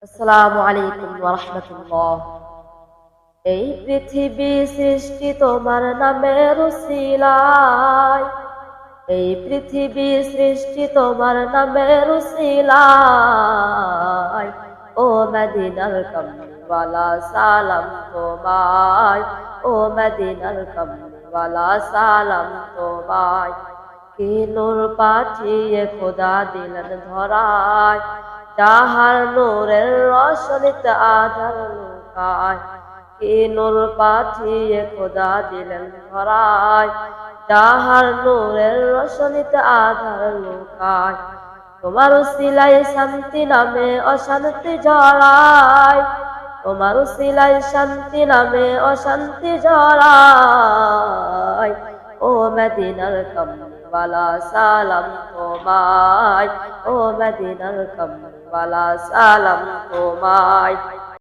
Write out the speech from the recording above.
আসসালামু আলাইকুম ওয়া রাহমাতুল্লাহ। এই পৃথিবী সৃষ্টি তোমার নামের উসিলায়, এই পৃথিবী সৃষ্টি তোমার নামের উসিলায়। ও মদিনার কমলিওয়ালা সালাম তোমায়, ও মদিনার কমলিওয়ালা সালাম তোমায়। কি নূর পাঠিয়ে খোদা দিলেন ধরায়, যাহার নূরের রোশনীতে আঁধার লুকায়। কি নূর পাঠিয়ে খোদা দিলেন ধরায়, যাহার নূরের রোশনীতে আঁধার লুকায়। তোমার উসিলায় শান্তি নামে অশান্তি জড়ায়, তোমার উসিলায় শান্তি নামে অশান্তি জড়ায়। ও মদিনার কমলিওয়ালা সালাম তোমায়, ও মদিনার কমলিওয়ালা সালাম তোমায়।